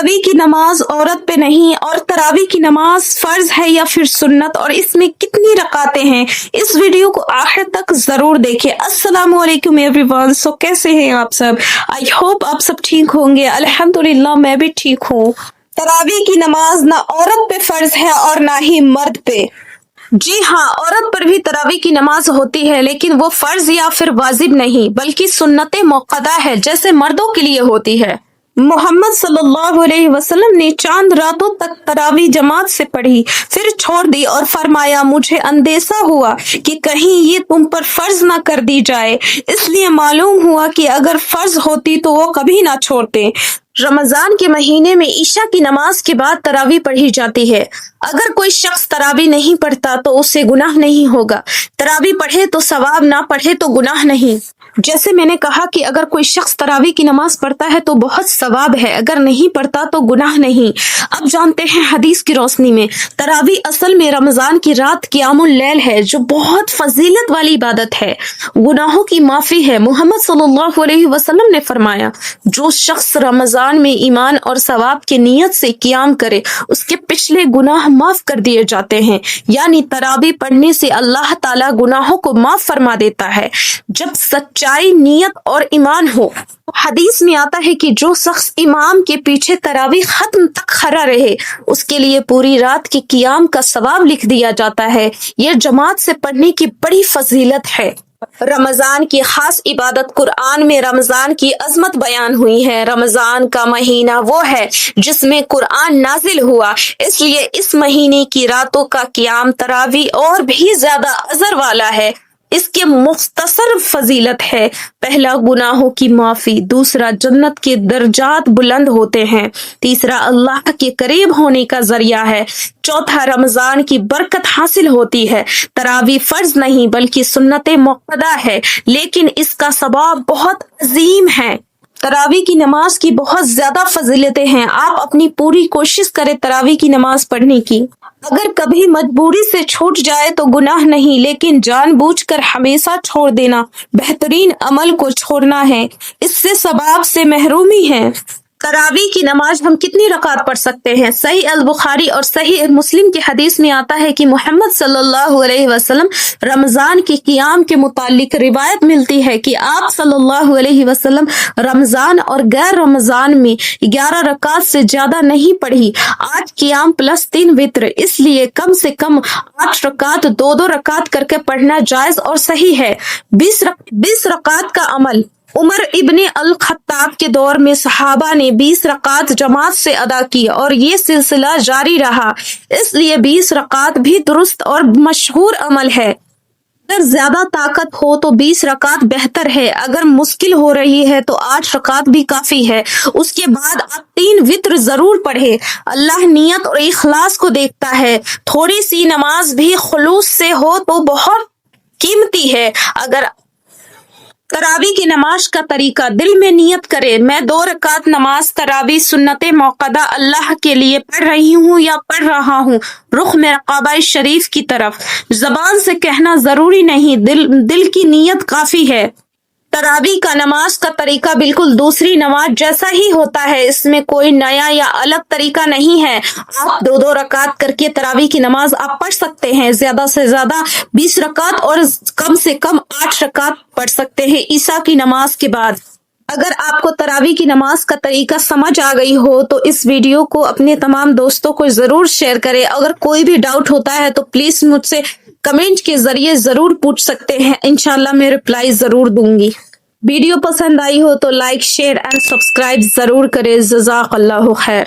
तरावी की नमाज औरत पे नहीं और तरावी की नमाज फर्ज है या फिर सुन्नत और इसमें कितनी रकातें हैं, इस वीडियो को आखिर तक जरूर देखें। अस्सलाम वालेकुम एवरीवन। सो कैसे हैं आप सब? आई होप आप सब ठीक होंगे। अल्हम्दुलिल्लाह मैं भी ठीक हूँ। तरावी की नमाज ना औरत पे फर्ज है और ना ही मर्द पे। जी हाँ, औरत पर भी तरावी की नमाज होती है, लेकिन वो फर्ज या फिर वाजिब नहीं बल्कि सुन्नत मुक़द्दा है, जैसे मर्दों के लिए होती है। मोहम्मद सल्लल्लाहु अलैहि वसल्लम ने चांद रातों तक तरावी जमात से पढ़ी, फिर छोड़ दी और फरमाया, मुझे अंदेशा हुआ कि कहीं ये तुम पर फर्ज ना कर दी जाए, इसलिए मालूम हुआ कि अगर फर्ज होती तो वो कभी ना छोड़ते। रमजान के महीने में ईशा की नमाज के बाद तरावी पढ़ी जाती है। अगर कोई शख्स तरावी नहीं पढ़ता तो उससे गुनाह नहीं होगा। तरावी पढ़े तो सवाब, ना पढ़े तो गुनाह नहीं। जैसे मैंने कहा कि अगर कोई शख्स तरावी की नमाज पढ़ता है तो बहुत सवाब है, अगर नहीं पढ़ता तो गुनाह नहीं। अब जानते हैं हदीस की रोशनी में, तरावी असल में रमजान की रात क़ियामुल लैल है, जो बहुत फजीलत वाली इबादत है, गुनाहों की माफी है। मोहम्मद सल्लल्लाहु अलैहि वसल्लम ने फरमाया, जो शख्स रमजान में ईमान और सवाब की नीयत से क़ियाम करे, उसके पिछले गुनाह माफ कर दिए जाते हैं। यानी तरावी पढ़ने से अल्लाह ताला गुनाहों को माफ फरमा देता है, जब सच्चाई, नियत और ईमान हो। हदीस में आता है कि जो शख्स इमाम के पीछे तरावी खत्म तक खड़ा रहे, उसके लिए पूरी रात के क़ियाम का सवाब लिख दिया जाता है। यह जमात से पढ़ने की बड़ी फजीलत है। रमजान की खास इबादत कुरान में रमजान की अजमत बयान हुई है। रमजान का महीना वो है जिसमें कुरान नाजिल हुआ, इसलिए इस महीने की रातों का क़ियाम तरावी और भी ज्यादा अजर वाला है। इसके मुख्तसर फजीलत है। पहला, गुनाहों की माफी। दूसरा, जन्नत के दर्जात बुलंद होते हैं। तीसरा, अल्लाह के करीब होने का जरिया है। चौथा, रमजान की बरकत हासिल होती है। तरावी फर्ज नहीं बल्कि सुन्नत मुक़द्दा है, लेकिन इसका सवाब बहुत अजीम है। तरावी की नमाज की बहुत ज्यादा फजीलतें हैं। आप अपनी पूरी कोशिश करें तरावी की नमाज पढ़ने की। अगर कभी मजबूरी से छूट जाए तो गुनाह नहीं, लेकिन जानबूझकर हमेशा छोड़ देना बेहतरीन अमल को छोड़ना है, इससे सवाब से महरूमी है। तरावी की नमाज हम कितनी रकात पढ़ सकते हैं? सही अल बुखारी और सही मुस्लिम की हदीस में आता है कि मोहम्मद सल्लल्लाहु अलैहि वसल्लम रमजान के क़ियाम के मुतालिक रिवायत मिलती है कि आप सल्लल्लाहु अलैहि वसल्लम रमजान और गैर रमजान में 11 रकात से ज्यादा नहीं पढ़ी। 8 क़ियाम प्लस 3 वित्र, इसलिए कम से कम 8 रकात 2-2 रकात करके पढ़ना जायज और सही है। 20 रकात का अमल उमर इब्ने अल खत्ताब के दौर में सहाबा ने 20 रकात जमात से अदा की और ये सिलसिला जारी रहा, इसलिए 20 रकात भी दुरुस्त और मशहूर अमल है। अगर ज्यादा ताकत हो तो 20 रकात बेहतर है, अगर मुश्किल हो रही है तो 8 रकात भी काफी है। उसके बाद आप 3 वित्र जरूर पढ़े। अल्लाह नियत और इखलास को देखता है। थोड़ी सी नमाज भी खुलूस से हो तो बहुत कीमती है। अगर तरावी की नमाज का तरीका, दिल में नियत करे, मैं 2 रकात नमाज तरावी सुन्नत मुक़द्दा अल्लाह के लिए पढ़ रही हूँ या पढ़ रहा हूँ, रुख में काबा शरीफ की तरफ। जबान से कहना जरूरी नहीं, दिल की नियत काफी है। तरावी का नमाज का तरीका बिल्कुल दूसरी नमाज जैसा ही होता है, इसमें कोई नया या अलग तरीका नहीं है। आप 2-2 रकात करके तरावी की नमाज आप पढ़ सकते हैं। ज्यादा से ज्यादा 20 रकात और कम से कम 8 रकात पढ़ सकते हैं ईशा की नमाज के बाद। अगर आपको तरावी की नमाज का तरीका समझ आ गई हो तो इस वीडियो को अपने तमाम दोस्तों को जरूर शेयर करें। अगर कोई भी डाउट होता है तो प्लीज मुझसे कमेंट के जरिए जरूर पूछ सकते हैं, इंशाल्लाह मैं रिप्लाई जरूर दूंगी। वीडियो पसंद आई हो तो लाइक, शेयर एंड सब्सक्राइब जरूर करें। जज़ाकल्लाहु खैर।